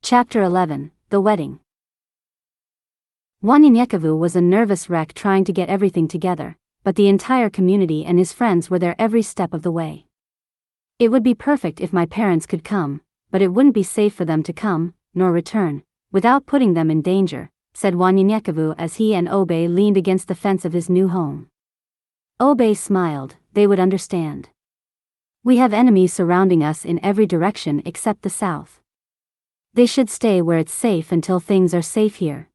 Chapter 11, The Wedding. Wanyenyekevu was a nervous wreck trying to get everything together, but the entire community and his friends were there every step of the way. It would be perfect if my parents could come, but it wouldn't be safe for them to come, nor return, without putting them in danger, said Wanyenyekevu as he and Obe leaned against the fence of his new home. Obe smiled. They would understand. We have enemies surrounding us in every direction except the south. They should stay where it's safe until things are safe here.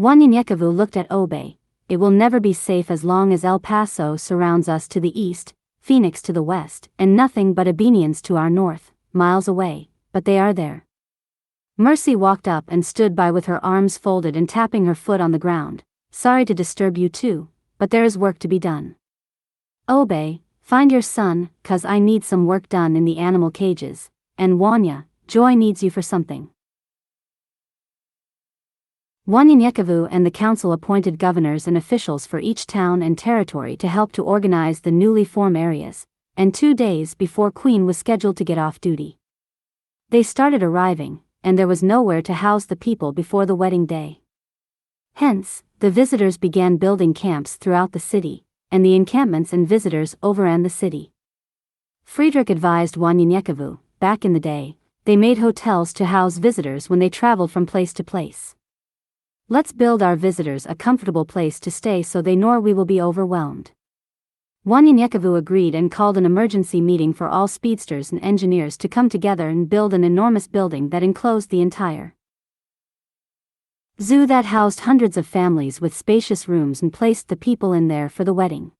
Wanyenyekevu looked at Obe. It will never be safe as long as El Paso surrounds us to the east, Phoenix to the west, and nothing but Abenians to our north, miles away, but they are there. Mercy walked up and stood by with her arms folded and tapping her foot on the ground. Sorry to disturb you too, but there is work to be done. Obe, find your son, 'cause I need some work done in the animal cages, and Wanya, Joy needs you for something. Wanyenyekevu and the council appointed governors and officials for each town and territory to help to organize the newly formed areas, and 2 days before Queen was scheduled to get off duty. They started arriving, and there was nowhere to house the people before the wedding day. Hence, the visitors began building camps throughout the city, and the encampments and visitors overran the city. Friedrich advised Wanyenyekevu, back in the day, they made hotels to house visitors when they traveled from place to place. Let's build our visitors a comfortable place to stay so they know we will be overwhelmed. Wanyenyekevu agreed and called an emergency meeting for all speedsters and engineers to come together and build an enormous building that enclosed the entire zoo that housed hundreds of families with spacious rooms and placed the people in there for the wedding.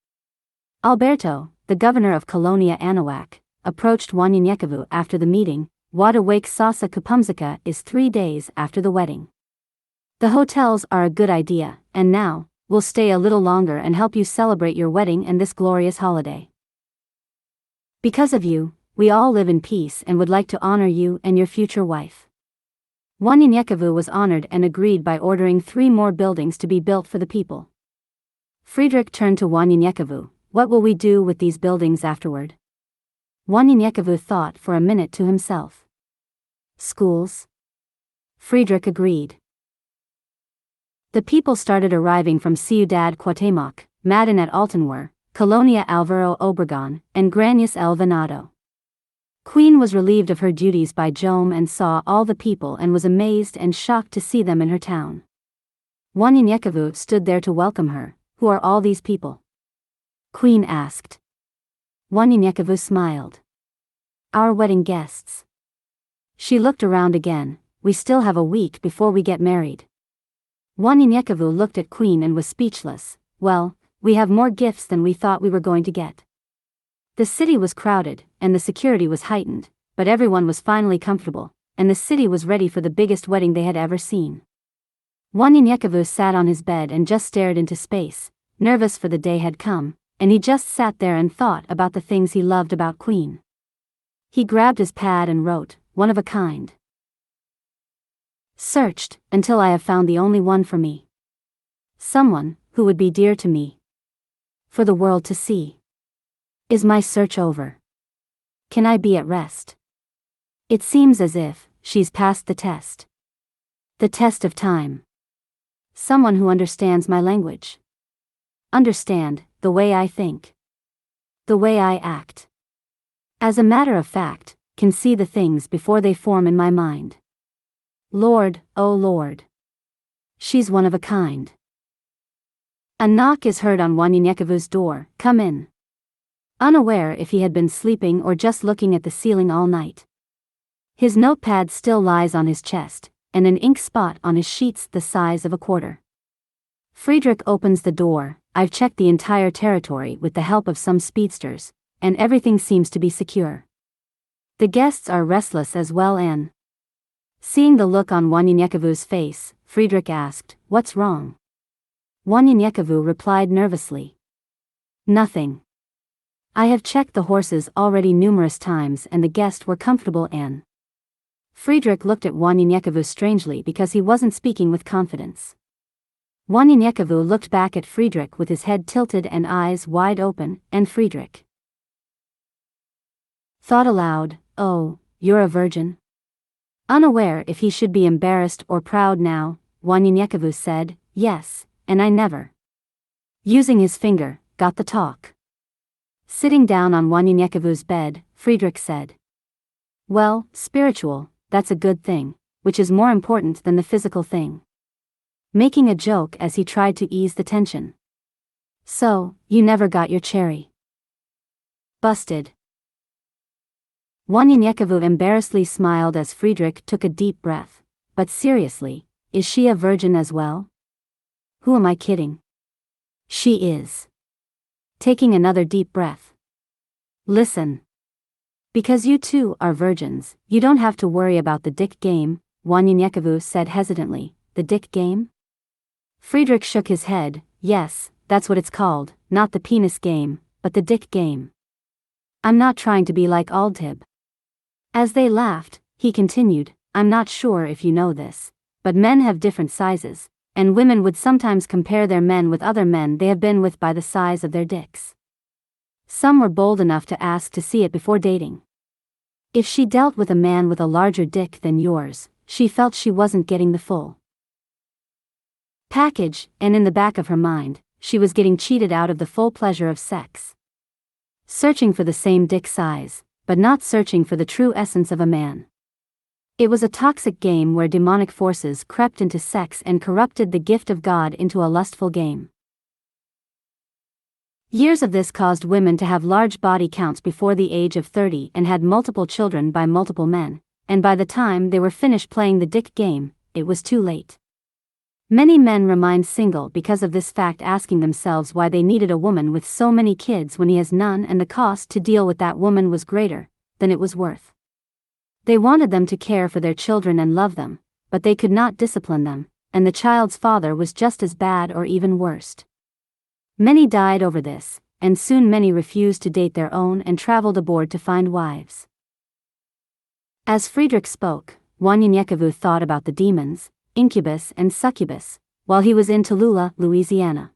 Alberto, the governor of Colonia Anahuac, approached Wanyenyekevu after the meeting. Wada Wake Sasa Kupumzika is 3 days after the wedding. The hotels are a good idea, and now, we'll stay a little longer and help you celebrate your wedding and this glorious holiday. Because of you, we all live in peace and would like to honor you and your future wife. Wanyenyekevu was honored and agreed by ordering 3 more buildings to be built for the people. Friedrich turned to Wanyenyekevu. What will we do with these buildings afterward? Wanyenyekevu thought for a minute to himself. Schools? Friedrich agreed. The people started arriving from Ciudad Cuauhtémoc, Madden at Altenwer, Colonia Alvaro Obregón, and Grañas El Venado. Queen was relieved of her duties by Jome and saw all the people and was amazed and shocked to see them in her town. Wanyenyekevu stood there to welcome her. Who are all these people? Queen asked. Wanyenyekevu smiled. Our wedding guests. She looked around again. We still have a week before we get married. Wanyenyekevu looked at Queen and was speechless. Well, we have more gifts than we thought we were going to get. The city was crowded, and the security was heightened, but everyone was finally comfortable, and the city was ready for the biggest wedding they had ever seen. Wanyenyekevu sat on his bed and just stared into space, nervous for the day had come, and he just sat there and thought about the things he loved about Queen. He grabbed his pad and wrote, one of a kind. Searched, until I have found the only one for me. Someone, who would be dear to me. For the world to see. Is my search over? Can I be at rest? It seems as if, she's passed the test. The test of time. Someone who understands my language. Understand, the way I think. The way I act. As a matter of fact, can see the things before they form in my mind. Lord, oh Lord. She's one of a kind. A knock is heard on Wanyenyekevu's door. Come in. Unaware if he had been sleeping or just looking at the ceiling all night. His notepad still lies on his chest, and an ink spot on his sheets the size of a quarter. Friedrich opens the door. I've checked the entire territory with the help of some speedsters, and everything seems to be secure. The guests are restless as well and... Seeing the look on Wanyenyekevu's face, Friedrich asked, what's wrong? Wanyenyekevu replied nervously. Nothing. I have checked the horses already numerous times and the guests were comfortable and... Friedrich looked at Wanyenyekevu strangely because he wasn't speaking with confidence. Wanyenyekevu looked back at Friedrich with his head tilted and eyes wide open, and Friedrich thought aloud, oh, you're a virgin? Unaware if he should be embarrassed or proud now, Wanyenyekevu said, yes, and I never. Using his finger, got the talk. Sitting down on Wanyenyekevu's bed, Friedrich said. Well, spiritual, that's a good thing, which is more important than the physical thing. Making a joke as he tried to ease the tension. So, you never got your cherry. Busted. Wanyenyekevu embarrassedly smiled as Friedrich took a deep breath. But seriously, is she a virgin as well? Who am I kidding? She is. Taking another deep breath. Listen. Because you two are virgins, you don't have to worry about the dick game, Wanyenyekevu said hesitantly. The dick game? Friedrich shook his head. Yes, that's what it's called, not the penis game, but the dick game. I'm not trying to be like Aldtib. As they laughed, he continued, I'm not sure if you know this, but men have different sizes, and women would sometimes compare their men with other men they have been with by the size of their dicks. Some were bold enough to ask to see it before dating. If she dealt with a man with a larger dick than yours, she felt she wasn't getting the full package, and in the back of her mind, she was getting cheated out of the full pleasure of sex. Searching for the same dick size, but not searching for the true essence of a man. It was a toxic game where demonic forces crept into sex and corrupted the gift of God into a lustful game. Years of this caused women to have large body counts before the age of 30 and had multiple children by multiple men, and by the time they were finished playing the dick game, it was too late. Many men remained single because of this fact, asking themselves why they needed a woman with so many kids when he has none, and the cost to deal with that woman was greater than it was worth. They wanted them to care for their children and love them, but they could not discipline them, and the child's father was just as bad or even worse. Many died over this, and soon many refused to date their own and traveled abroad to find wives. As Friedrich spoke, Wanyenyekevu thought about the demons, incubus and succubus, while he was in Tallulah, Louisiana.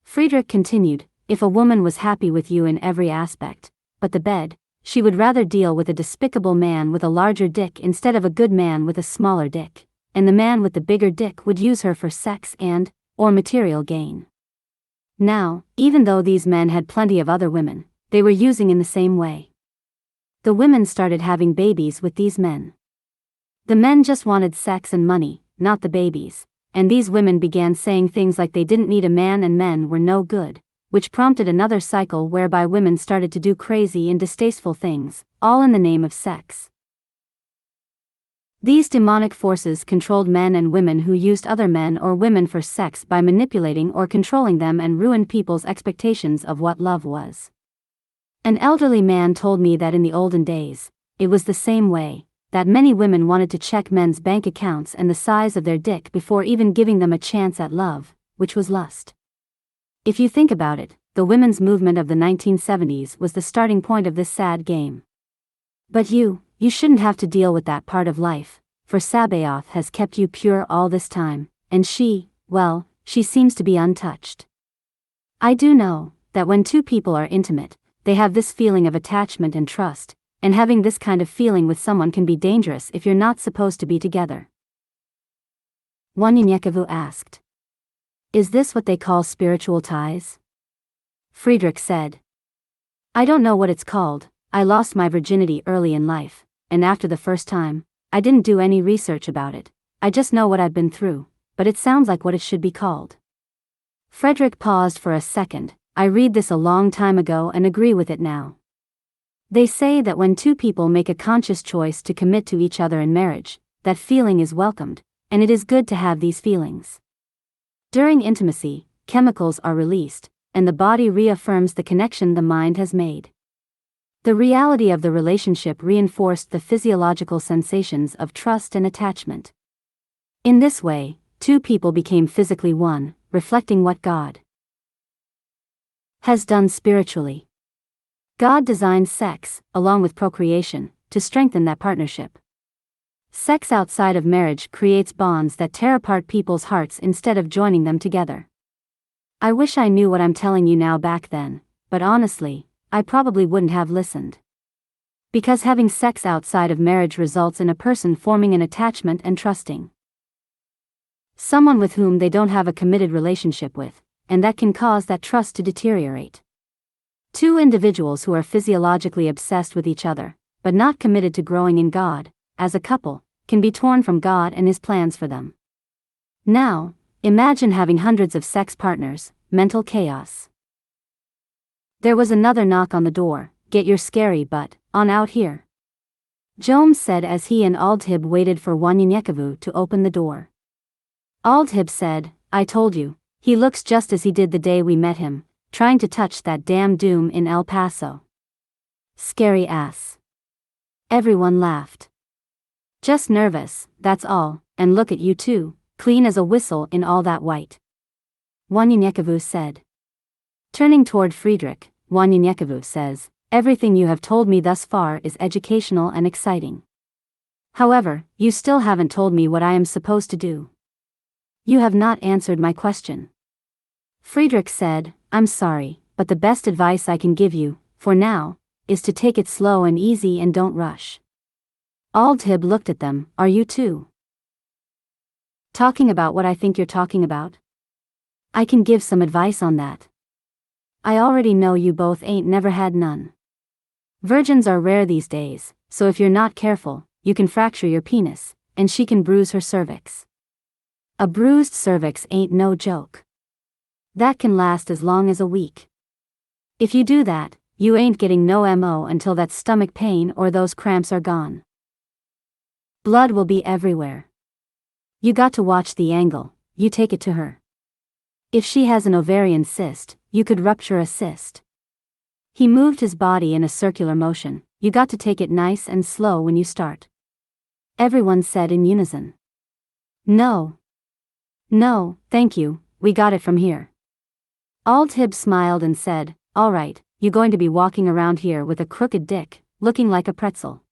Friedrich continued, if a woman was happy with you in every aspect, but the bed, she would rather deal with a despicable man with a larger dick instead of a good man with a smaller dick, and the man with the bigger dick would use her for sex or material gain. Now, even though these men had plenty of other women, they were using in the same way. The women started having babies with these men. The men just wanted sex and money, not the babies, and these women began saying things like they didn't need a man and men were no good, which prompted another cycle whereby women started to do crazy and distasteful things, all in the name of sex. These demonic forces controlled men and women who used other men or women for sex by manipulating or controlling them and ruined people's expectations of what love was. An elderly man told me that in the olden days, it was the same way, that many women wanted to check men's bank accounts and the size of their dick before even giving them a chance at love, which was lust. If you think about it, the women's movement of the 1970s was the starting point of this sad game. But you shouldn't have to deal with that part of life, for Sabaoth has kept you pure all this time, and she seems to be untouched. I do know that when two people are intimate, they have this feeling of attachment and trust, and having this kind of feeling with someone can be dangerous if you're not supposed to be together. Wanyenyekevu asked. Is this what they call spiritual ties? Friedrich said. I don't know what it's called. I lost my virginity early in life, and after the first time, I didn't do any research about it. I just know what I've been through, but it sounds like what it should be called. Friedrich paused for a second. I read this a long time ago and agree with it now. They say that when two people make a conscious choice to commit to each other in marriage, that feeling is welcomed, and it is good to have these feelings. During intimacy, chemicals are released, and the body reaffirms the connection the mind has made. The reality of the relationship reinforced the physiological sensations of trust and attachment. In this way, two people became physically one, reflecting what God has done spiritually. God designed sex, along with procreation, to strengthen that partnership. Sex outside of marriage creates bonds that tear apart people's hearts instead of joining them together. I wish I knew what I'm telling you now back then, but honestly, I probably wouldn't have listened. Because having sex outside of marriage results in a person forming an attachment and trusting someone with whom they don't have a committed relationship with, and that can cause that trust to deteriorate. Two individuals who are physiologically obsessed with each other, but not committed to growing in God, as a couple, can be torn from God and His plans for them. Now, imagine having hundreds of sex partners, mental chaos. There was another knock on the door. Get your scary butt on out here, Joam said as he and Aldhib waited for Wanyenyekevu to open the door. Aldhib said, I told you, he looks just as he did the day we met him, trying to touch that damn doom in El Paso. Scary ass. Everyone laughed. Just nervous, that's all, and look at you too, clean as a whistle in all that white, Wanyenyekevu said. Turning toward Friedrich, Wanyenyekevu says, everything you have told me thus far is educational and exciting. However, you still haven't told me what I am supposed to do. You have not answered my question. Friedrich said, I'm sorry, but the best advice I can give you, for now, is to take it slow and easy and don't rush. Aldhib looked at them, are you too talking about what I think you're talking about? I can give some advice on that. I already know you both ain't never had none. Virgins are rare these days, so if you're not careful, you can fracture your penis, and she can bruise her cervix. A bruised cervix ain't no joke. That can last as long as a week. If you do that, you ain't getting no MO until that stomach pain or those cramps are gone. Blood will be everywhere. You got to watch the angle, you take it to her. If she has an ovarian cyst, you could rupture a cyst. He moved his body in a circular motion, you got to take it nice and slow when you start. Everyone said in unison. No. No, thank you, we got it from here. Aldhib smiled and said, all right, you going to be walking around here with a crooked dick, looking like a pretzel.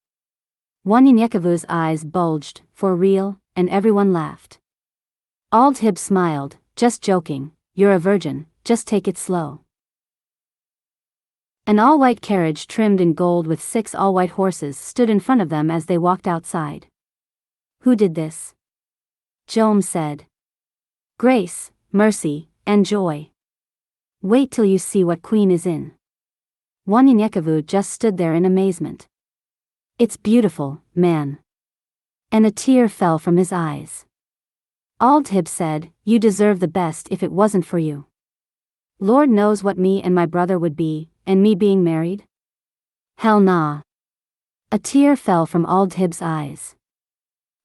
Wanyenyekevu's eyes bulged, for real, and everyone laughed. Aldhib smiled, just joking, you're a virgin, just take it slow. An all-white carriage trimmed in gold with 6 all-white horses stood in front of them as they walked outside. Who did this? Joam said. Grace, mercy, and joy. Wait till you see what Queen is in. Wanyenyekevu just stood there in amazement. It's beautiful, man. And a tear fell from his eyes. Aldhib said, you deserve the best if it wasn't for you. Lord knows what me and my brother would be, and me being married? Hell nah. A tear fell from Aldhib's eyes.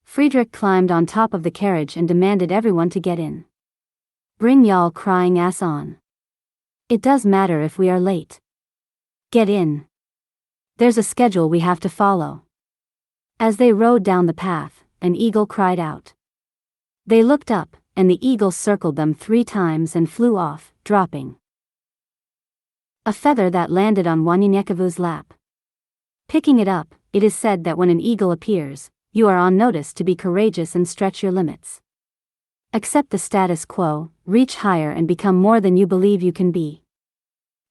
Friedrich climbed on top of the carriage and demanded everyone to get in. Bring y'all crying ass on. It does matter if we are late. Get in. There's a schedule we have to follow. As they rode down the path, an eagle cried out. They looked up, and the eagle circled them 3 times and flew off, dropping a feather that landed on Wanyenyekevu's lap. Picking it up, it is said that when an eagle appears, you are on notice to be courageous and stretch your limits. Accept the status quo, reach higher and become more than you believe you can be.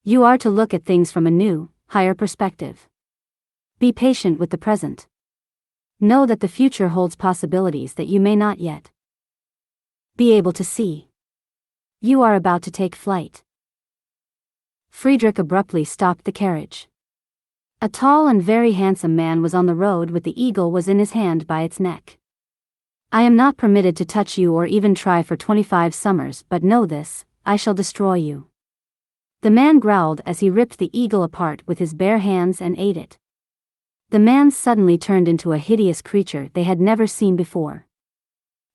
You are to look at things from a new, higher perspective. Be patient with the present. Know that the future holds possibilities that you may not yet be able to see. You are about to take flight. Friedrich abruptly stopped the carriage. A tall and very handsome man was on the road with the eagle was in his hand by its neck. I am not permitted to touch you or even try for 25 summers, but know this, I shall destroy you. The man growled as he ripped the eagle apart with his bare hands and ate it. The man suddenly turned into a hideous creature they had never seen before.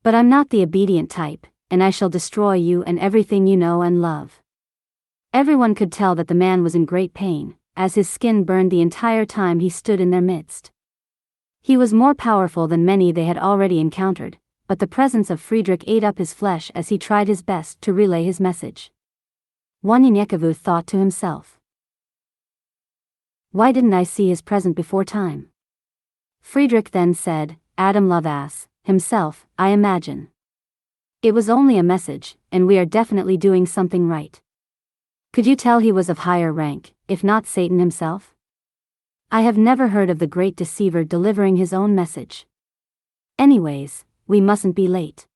But I'm not the obedient type, and I shall destroy you and everything you know and love. Everyone could tell that the man was in great pain, as his skin burned the entire time he stood in their midst. He was more powerful than many they had already encountered, but the presence of Friedrich ate up his flesh as he tried his best to relay his message. Wanyenyekevu thought to himself. Why didn't I see his present before time? Friedrich then said, Adam Lovass, himself, I imagine. It was only a message, and we are definitely doing something right. Could you tell he was of higher rank, if not Satan himself? I have never heard of the great deceiver delivering his own message. Anyways, we mustn't be late.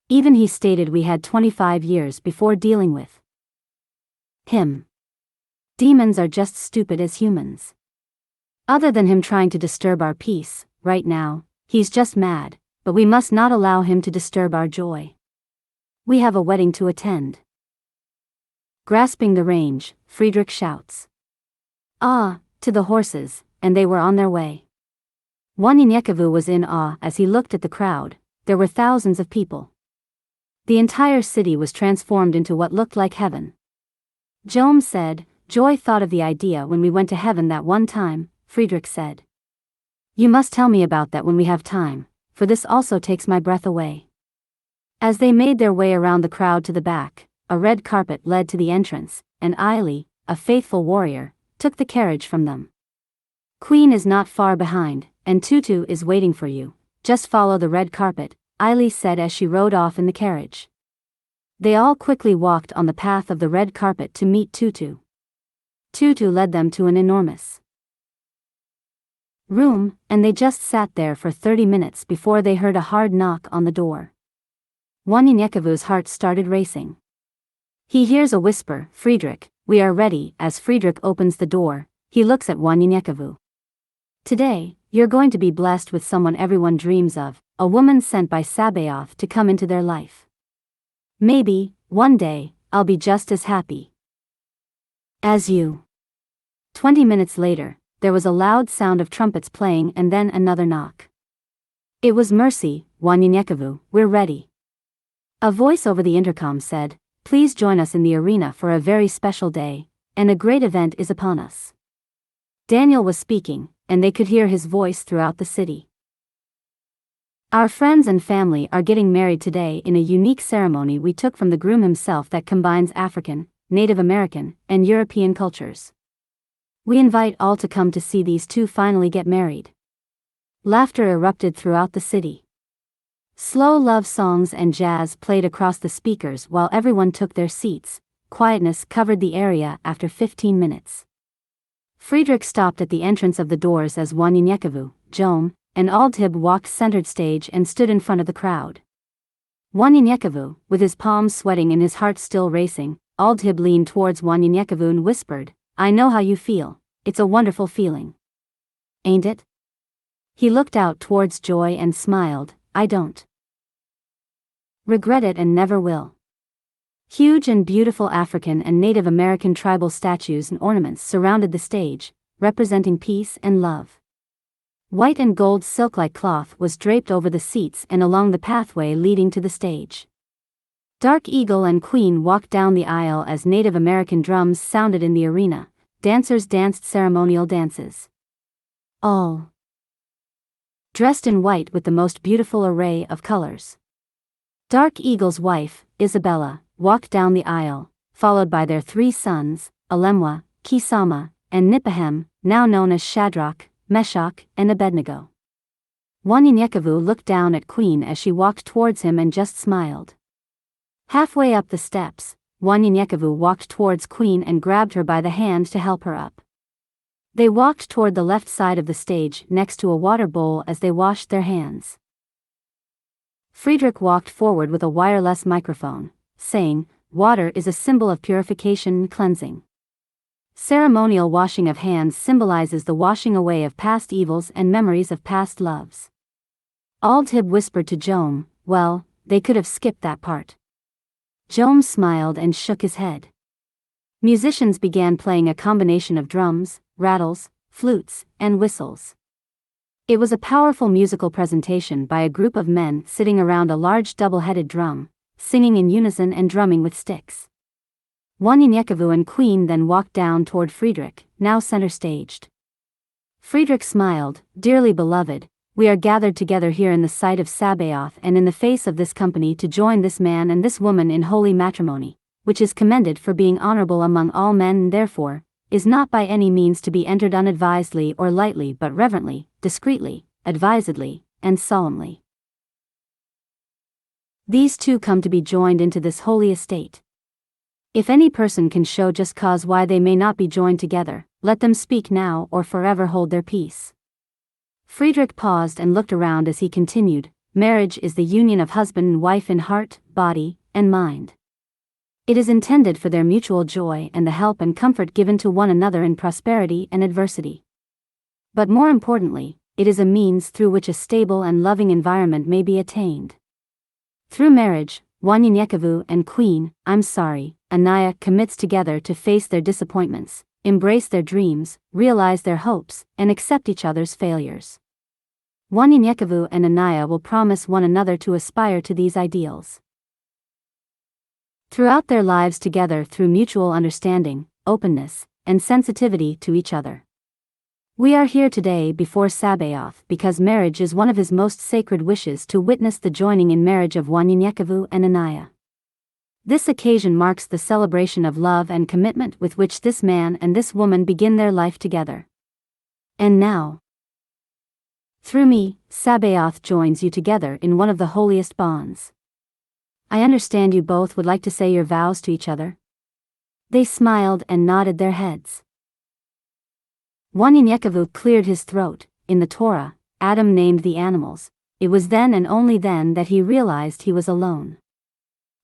Even he stated we had 25 years before dealing with him. Demons are just stupid as humans. Other than him trying to disturb our peace, right now, he's just mad, but we must not allow him to disturb our joy. We have a wedding to attend. Grasping the reins, Friedrich shouts. Ah, to the horses, and they were on their way. Wanyenyekevu was in awe as he looked at the crowd. There were thousands of people. The entire city was transformed into what looked like heaven. Jome said, Joy thought of the idea when we went to heaven that one time, Friedrich said. You must tell me about that when we have time, for this also takes my breath away. As they made their way around the crowd to the back, a red carpet led to the entrance, and Aili, a faithful warrior, took the carriage from them. Queen is not far behind, and Tutu is waiting for you. Just follow the red carpet, Aili said as she rode off in the carriage. They all quickly walked on the path of the red carpet to meet Tutu. Tutu led them to an enormous room, and they just sat there for 30 minutes before they heard a hard knock on the door. Wanyenyekevu's heart started racing. He hears a whisper, Friedrich, we are ready. As Friedrich opens the door, he looks at Wanyenyekevu. Today, you're going to be blessed with someone everyone dreams of, a woman sent by Sabaoth to come into their life. Maybe, one day, I'll be just as happy as you. 20 minutes later, there was a loud sound of trumpets playing and then another knock. It was Mercy, Wanyenyekevu, we're ready. A voice over the intercom said, please join us in the arena for a very special day, and a great event is upon us. Daniel was speaking, and they could hear his voice throughout the city. Our friends and family are getting married today in a unique ceremony we took from the groom himself that combines African, Native American, and European cultures. We invite all to come to see these two finally get married. Laughter erupted throughout the city. Slow love songs and jazz played across the speakers while everyone took their seats. Quietness covered the area after 15 minutes. Friedrich stopped at the entrance of the doors as Wanyenyekevu, Jome, and Aldhib walked centered stage and stood in front of the crowd. Wanyenyekevu, with his palms sweating and his heart still racing, Aldhib leaned towards Wanyenyekevu and whispered, I know how you feel, it's a wonderful feeling. Ain't it? He looked out towards Joy and smiled, I don't regret it and never will. Huge and beautiful African and Native American tribal statues and ornaments surrounded the stage, representing peace and love. White and gold silk-like cloth was draped over the seats and along the pathway leading to the stage. Dark Eagle and Queen walked down the aisle as Native American drums sounded in the arena. Dancers danced ceremonial dances. All dressed in white with the most beautiful array of colors. Dark Eagle's wife, Isabella, walked down the aisle, followed by their three sons, Alemwa, Kisama, and Nipahem, now known as Shadrach, Meshach, and Abednego. Wanyenyekevu looked down at Queen as she walked towards him and just smiled. Halfway up the steps, Wanyenyekevu walked towards Queen and grabbed her by the hand to help her up. They walked toward the left side of the stage next to a water bowl as they washed their hands. Friedrich walked forward with a wireless microphone, saying, water is a symbol of purification and cleansing. Ceremonial washing of hands symbolizes the washing away of past evils and memories of past loves. Aldhib whispered to Jome, well, they could have skipped that part. Jome smiled and shook his head. Musicians began playing a combination of drums, rattles, flutes, and whistles. It was a powerful musical presentation by a group of men sitting around a large double-headed drum, singing in unison and drumming with sticks. Wanyenyekevu and Queen then walked down toward Friedrich, now center-staged. Friedrich smiled, dearly beloved, we are gathered together here in the sight of Sabaoth and in the face of this company to join this man and this woman in holy matrimony, which is commended for being honorable among all men and therefore, is not by any means to be entered unadvisedly or lightly but reverently, discreetly, advisedly, and solemnly. These two come to be joined into this holy estate. If any person can show just cause why they may not be joined together, let them speak now or forever hold their peace. Friedrich paused and looked around as he continued, marriage is the union of husband and wife in heart, body, and mind. It is intended for their mutual joy and the help and comfort given to one another in prosperity and adversity. But more importantly, it is a means through which a stable and loving environment may be attained. Through marriage, Wanyenyekevu and Queen, Anaya commits together to face their disappointments, embrace their dreams, realize their hopes, and accept each other's failures. Wanyenyekevu and Anaya will promise one another to aspire to these ideals throughout their lives together through mutual understanding, openness, and sensitivity to each other. We are here today before Sabaoth because marriage is one of his most sacred wishes to witness the joining in marriage of Wanyenyekevu and Anaya. This occasion marks the celebration of love and commitment with which this man and this woman begin their life together. And now, through me, Sabaoth joins you together in one of the holiest bonds. I understand you both would like to say your vows to each other. They smiled and nodded their heads. Wanyenyekevu cleared his throat. In the Torah, Adam named the animals. It was then and only then that he realized he was alone.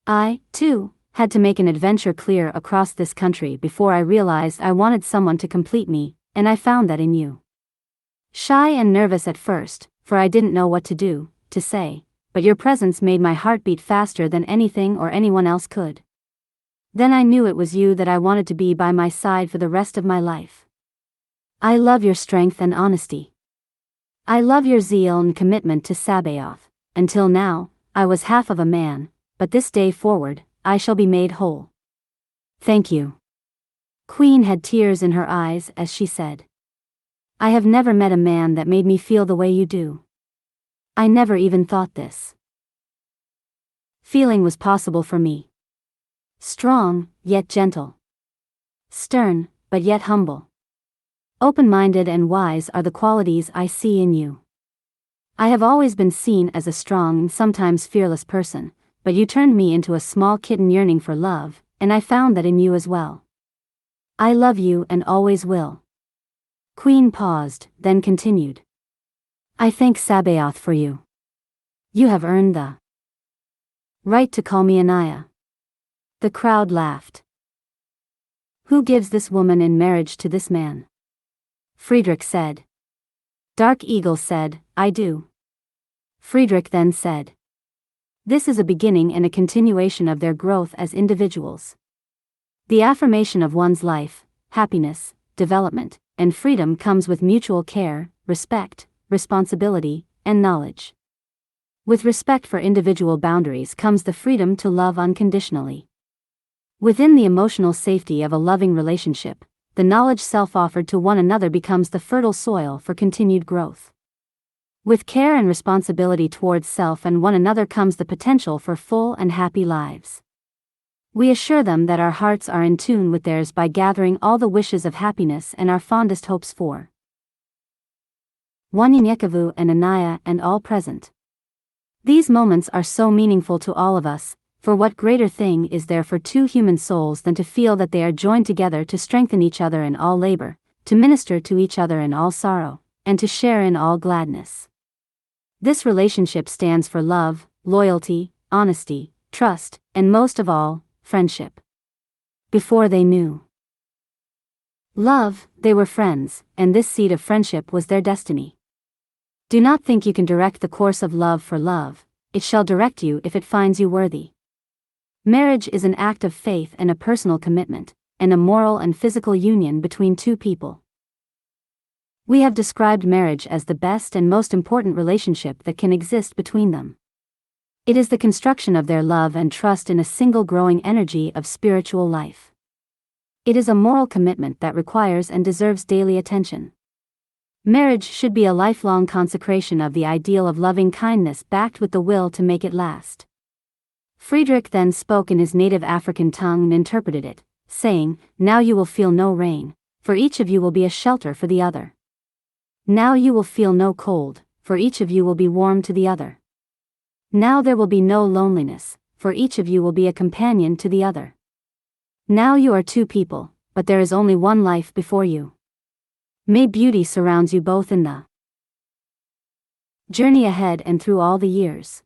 I, too, had to make an adventure clear across this country before I realized I wanted someone to complete me, and I found that in you. Shy and nervous at first, for I didn't know what to say, but your presence made my heart beat faster than anything or anyone else could. Then I knew it was you that I wanted to be by my side for the rest of my life. I love your strength and honesty. I love your zeal and commitment to Sabaoth. Until now, I was half of a man, but this day forward, I shall be made whole. Thank you. Queen had tears in her eyes as she said, I have never met a man that made me feel the way you do. I never even thought this feeling was possible for me. Strong, yet gentle. Stern, but yet humble. Open-minded and wise are the qualities I see in you. I have always been seen as a strong and sometimes fearless person, but you turned me into a small kitten yearning for love, and I found that in you as well. I love you and always will. Queen paused, then continued. I thank Sabaoth for you. You have earned the right to call me Anaya. The crowd laughed. Who gives this woman in marriage to this man? Friedrich said. Dark Eagle said, I do. Friedrich then said. This is a beginning and a continuation of their growth as individuals. The affirmation of one's life, happiness, development, and freedom comes with mutual care, respect, responsibility, and knowledge. With respect for individual boundaries comes the freedom to love unconditionally. Within the emotional safety of a loving relationship, the knowledge self-offered to one another becomes the fertile soil for continued growth. With care and responsibility towards self and one another comes the potential for full and happy lives. We assure them that our hearts are in tune with theirs by gathering all the wishes of happiness and our fondest hopes for Wanyenyekevu and Anaya and all present. These moments are so meaningful to all of us, for what greater thing is there for two human souls than to feel that they are joined together to strengthen each other in all labor, to minister to each other in all sorrow, and to share in all gladness. This relationship stands for love, loyalty, honesty, trust, and most of all, friendship. Before they knew love, they were friends, and this seed of friendship was their destiny. Do not think you can direct the course of love for love, it shall direct you if it finds you worthy. Marriage is an act of faith and a personal commitment, and a moral and physical union between two people. We have described marriage as the best and most important relationship that can exist between them. It is the construction of their love and trust in a single growing energy of spiritual life. It is a moral commitment that requires and deserves daily attention. Marriage should be a lifelong consecration of the ideal of loving kindness backed with the will to make it last. Friedrich then spoke in his native African tongue and interpreted it, saying, Now you will feel no rain, for each of you will be a shelter for the other. Now you will feel no cold, for each of you will be warm to the other. Now there will be no loneliness, for each of you will be a companion to the other. Now you are two people, but there is only one life before you. May beauty surrounds you both in the journey ahead and through all the years.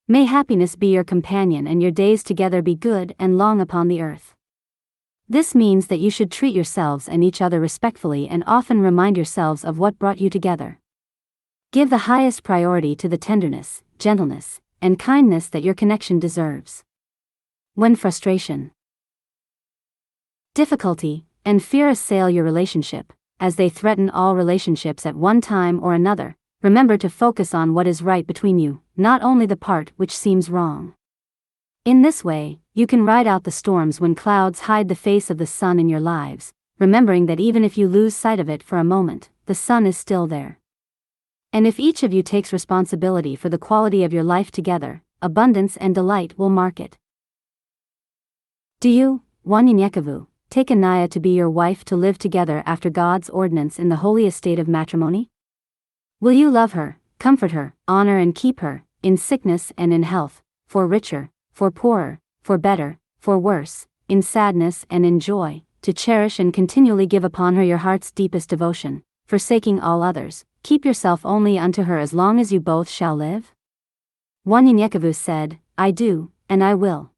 May happiness be your companion and your days together be good and long upon the earth. This means that you should treat yourselves and each other respectfully and often remind yourselves of what brought you together. Give the highest priority to the tenderness, gentleness, and kindness that your connection deserves. When frustration, difficulty, and fear assail your relationship, as they threaten all relationships at one time or another, remember to focus on what is right between you, not only the part which seems wrong. In this way, you can ride out the storms when clouds hide the face of the sun in your lives, remembering that even if you lose sight of it for a moment, the sun is still there. And if each of you takes responsibility for the quality of your life together, abundance and delight will mark it. Do you, Wanyenyekevu, take Anaya to be your wife to live together after God's ordinance in the holy estate of matrimony? Will you love her, comfort her, honor and keep her, in sickness and in health, for richer, for poorer, for better, for worse, in sadness and in joy, to cherish and continually give upon her your heart's deepest devotion, forsaking all others, keep yourself only unto her as long as you both shall live? Wanyenyekevu said, I do, and I will.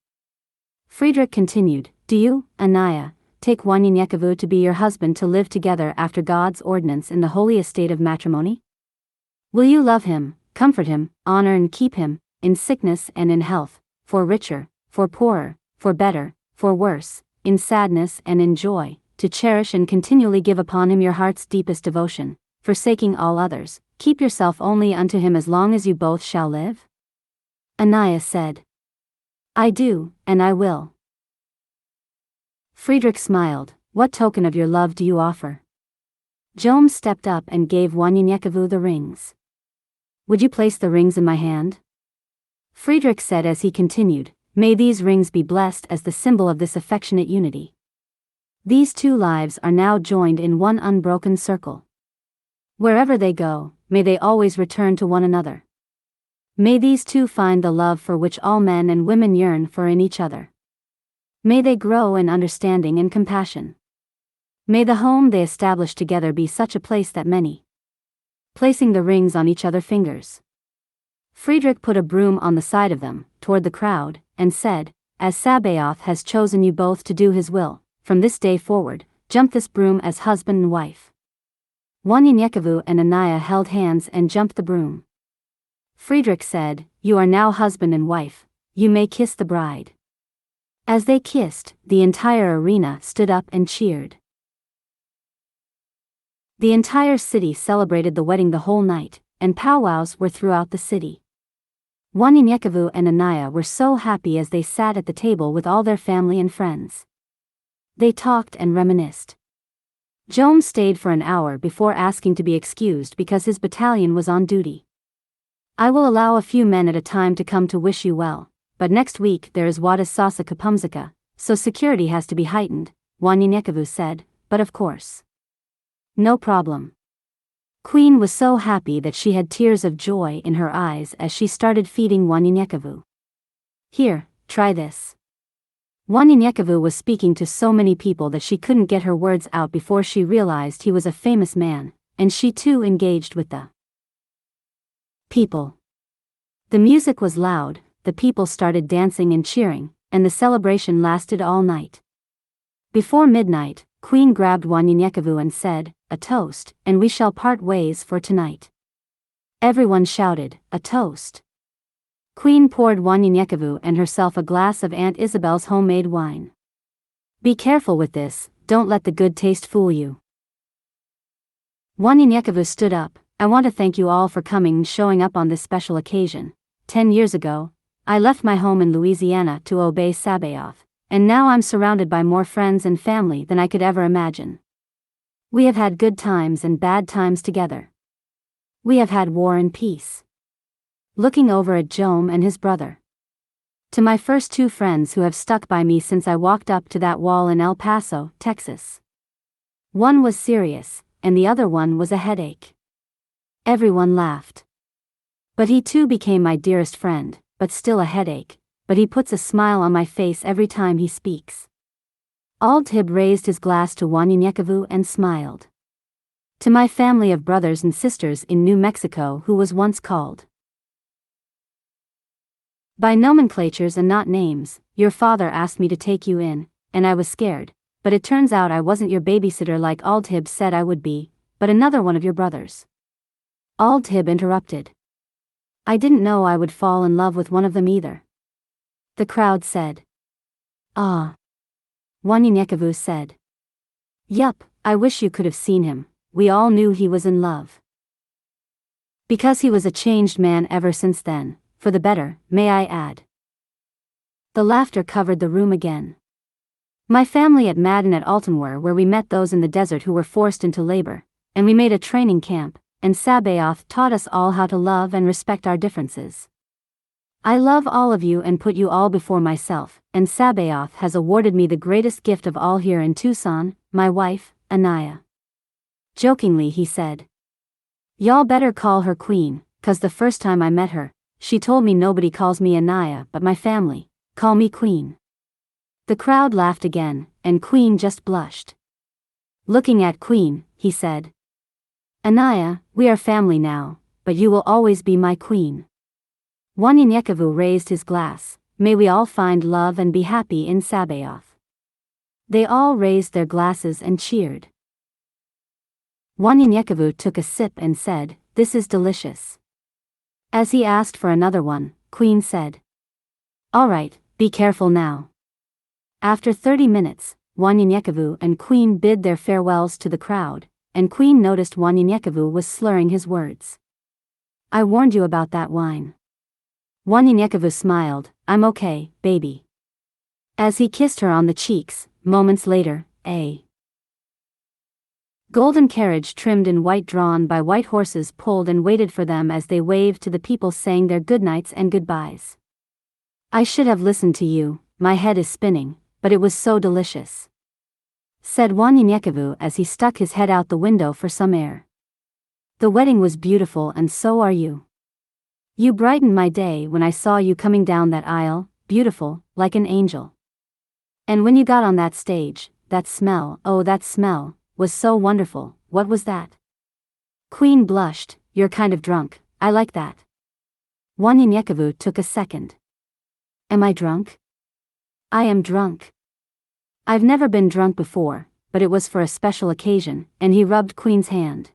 Friedrich continued, do you, Anaya, take Wanyenyekevu to be your husband to live together after God's ordinance in the holy estate of matrimony? Will you love him, comfort him, honor and keep him, in sickness and in health, for richer, for poorer, for better, for worse, in sadness and in joy, to cherish and continually give upon him your heart's deepest devotion, forsaking all others, keep yourself only unto him as long as you both shall live? Anaya said, I do, and I will. Friedrich smiled, what token of your love do you offer? Jom stepped up and gave Wanyenyekevu the rings. Would you place the rings in my hand? Friedrich said as he continued, may these rings be blessed as the symbol of this affectionate unity. These two lives are now joined in one unbroken circle. Wherever they go, may they always return to one another. May these two find the love for which all men and women yearn for in each other. May they grow in understanding and compassion. May the home they establish together be such a place that many, placing the rings on each other's fingers. Friedrich put a broom on the side of them, toward the crowd, and said, as Sabaoth has chosen you both to do his will, from this day forward, jump this broom as husband and wife. Wanyenyekevu and Anaya held hands and jumped the broom. Friedrich said, you are now husband and wife, you may kiss the bride. As they kissed, the entire arena stood up and cheered. The entire city celebrated the wedding the whole night, and powwows were throughout the city. Wanyenyekevu and Anaya were so happy as they sat at the table with all their family and friends. They talked and reminisced. Jom stayed for an hour before asking to be excused because his battalion was on duty. I will allow a few men at a time to come to wish you well, but next week there is Wada's Sasa Kapumzika, so security has to be heightened, Wanyenyekevu said, but of course. No problem. Queen was so happy that she had tears of joy in her eyes as she started feeding Wanyenyekevu. Here, try this. Wanyenyekevu was speaking to so many people that she couldn't get her words out before she realized he was a famous man, and she too engaged with the people. The music was loud, the people started dancing and cheering, and the celebration lasted all night. Before midnight, Queen grabbed Wanyenyekevu and said, a toast, and we shall part ways for tonight. Everyone shouted, a toast. Queen poured Wanyenyekevu and herself a glass of Aunt Isabel's homemade wine. Be careful with this, don't let the good taste fool you. Wanyenyekevu stood up, I want to thank you all for coming and showing up on this special occasion. 10 years ago, I left my home in Louisiana to obey Sabaoth, and now I'm surrounded by more friends and family than I could ever imagine. We have had good times and bad times together. We have had war and peace. Looking over at Jom and his brother. To my first two friends who have stuck by me since I walked up to that wall in El Paso, Texas. One was serious, and the other one was a headache. Everyone laughed. But he too became my dearest friend, but still a headache, but he puts a smile on my face every time he speaks. Aldhib raised his glass to Wanyenyekevu and smiled. To my family of brothers and sisters in New Mexico who was once called by nomenclatures and not names, your father asked me to take you in, and I was scared, but it turns out I wasn't your babysitter like Aldhib said I would be, but another one of your brothers. Aldhib interrupted. I didn't know I would fall in love with one of them either. The crowd said. Ah. Wanyenyekevu said. Yup, I wish you could have seen him, we all knew he was in love. Because he was a changed man ever since then, for the better, may I add. The laughter covered the room again. My family at Madden at Altenware where we met those in the desert who were forced into labor, and we made a training camp, and Sabaoth taught us all how to love and respect our differences. I love all of you and put you all before myself, and Sabaoth has awarded me the greatest gift of all here in Tucson, my wife, Anaya. Jokingly he said. Y'all better call her Queen, 'cause the first time I met her, she told me nobody calls me Anaya but my family, call me Queen. The crowd laughed again, and Queen just blushed. Looking at Queen, he said. Anaya, we are family now, but you will always be my queen. Wanyenyekevu raised his glass, may we all find love and be happy in Sabaoth. They all raised their glasses and cheered. Wanyenyekevu took a sip and said, this is delicious. As he asked for another one, Queen said. All right, be careful now. After 30 minutes, Wanyenyekevu and Queen bid their farewells to the crowd, and Queen noticed Wanyenyekevu was slurring his words. I warned you about that wine. Wanyenyekevu smiled, I'm okay, baby. As he kissed her on the cheeks, moments later, a golden carriage trimmed in white drawn by white horses pulled and waited for them as they waved to the people saying their goodnights and goodbyes. I should have listened to you, my head is spinning, but it was so delicious, said Wanyenyekevu as he stuck his head out the window for some air. The wedding was beautiful and so are you. You brightened my day when I saw you coming down that aisle, beautiful, like an angel. And when you got on that stage, that smell, oh that smell, was so wonderful, what was that? Queen blushed, you're kind of drunk, I like that. Wanyenyekevu took a second. Am I drunk? I am drunk. I've never been drunk before, but it was for a special occasion, and he rubbed Queen's hand.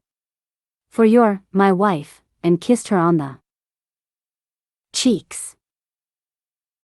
For you're my wife, and kissed her on the cheeks.